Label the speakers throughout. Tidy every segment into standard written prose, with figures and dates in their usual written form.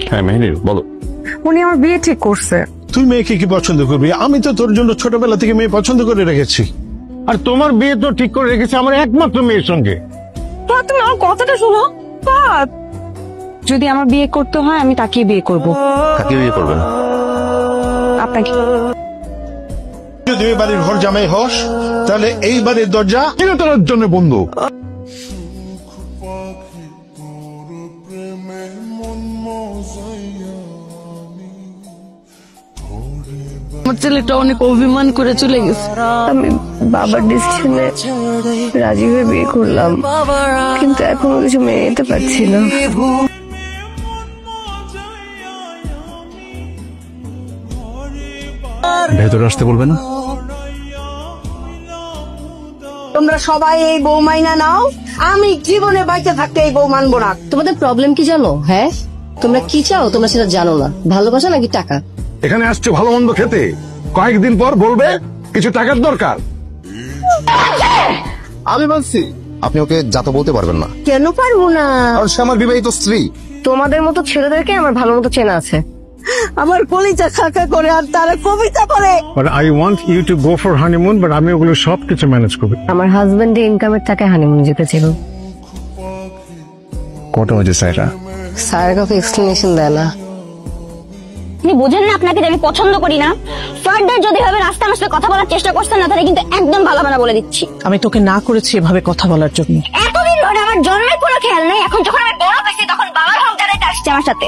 Speaker 1: হ্যাঁ মেহেদি বলো।
Speaker 2: উনি আমার বিয়ে ঠিক করছে।
Speaker 3: তুই মেয়েকে কি পছন্দ করবি? আমি তো তোর জন্য ছোটবেলা থেকে মেয়ে পছন্দ করে রেখেছি।
Speaker 1: আর তোমার বিয়ে তো ঠিক করে রেখেছে আমার একমাত্র মেয়ের সঙ্গে।
Speaker 2: তুমি আমার কথাটা শোনো। যদি আমার বিয়ে করতে হয় আমি তাকে বিয়ে করব।
Speaker 1: কাকে বিয়ে করবেন?
Speaker 2: আপনাকে।
Speaker 3: যদি এই বাড়ির ঘর জামাই হস তাহলে এই বাড়ির দরজা
Speaker 1: চিরতরের জন্য বন্ধু।
Speaker 4: আমার ছেলেটা অনেক অভিমান করে চলে গেছে।
Speaker 2: আমি বাবার ডিসিশনে রাজি হয়ে বিয়ে করলাম, কিন্তু এখনো কিছু মেনে নিতে পারছি না।
Speaker 1: ভেতরে আসতে বলবে না?
Speaker 4: তোমরা সবাই এই বউ মাইনা নাও, আমি জীবনে বাইতে থাকতে এই বউ মানবো না। তোমাদের প্রবলেম কি জানো? হ্যাঁ, তোমরা কি চাও তোমরা সেটা জানো না। ভালোবাসা নাকি টাকা?
Speaker 1: এখানে আসছে ভালো মন্দ খেতে, কয়েকদিন পর বলবে কিছু টাকার দরকার।
Speaker 5: আমি বলছি আপনি ওকে যাতে বলতে পারবেন না।
Speaker 4: কেন পারবো না?
Speaker 5: কারণ সে আমার বিবাহিত স্ত্রী।
Speaker 2: তোমাদের মতো ছেলেদেরকে আমার ভালো মতো চেনা আছে।
Speaker 4: আমার কলিজা খাকা করে আর তারা কবিতা করে।
Speaker 1: But I want you to go for honeymoon, but আমি ওগুলো সব কিছু ম্যানেজ করব।
Speaker 2: আমার হাজবেন্ডের ইনকামের টাকা হানিমুন যেতে ছিল।
Speaker 1: কত হয়েছে সাইরা?
Speaker 2: স্যার কাউকে এক্সপ্লেনেশন দেয় না।
Speaker 6: আপনি বোঝেন না আপনাকে আমি পছন্দ করি না। ফার্দার যদি ভাবে রাস্তা আমার সাথে কথা বলার চেষ্টা করছেন না, তাহলে কিন্তু একদম ভালো না বলে দিচ্ছি।
Speaker 4: আমি তোকে না করেছি এভাবে কথা বলার জন্য।
Speaker 6: এতদিন ধরে আমার জন্মের কোনো খেয়াল নাই, এখন যখন আমি বড় হয়েছি তখন বাবার হোক দাঁড়াইতে আসছে আমার সাথে।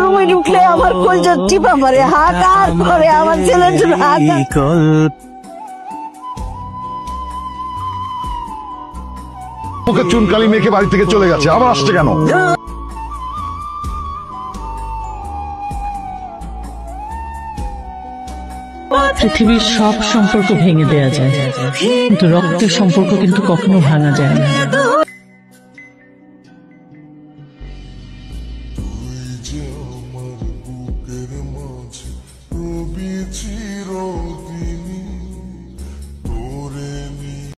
Speaker 4: রুমে ঢুকলে আমার কলজা টিপা মারে, হাত আর করে আমার ছেলের জন্য হাত।
Speaker 1: ওকে চুনকালি মেখে বাড়ি থেকে চলে গেছে, আবার আসছে কেন?
Speaker 7: পৃথিবীর সব সম্পর্ক ভেঙে দেয়া যায়, কিন্তু রক্তের সম্পর্ক কিন্তু কখনো ভাঙা যায় না।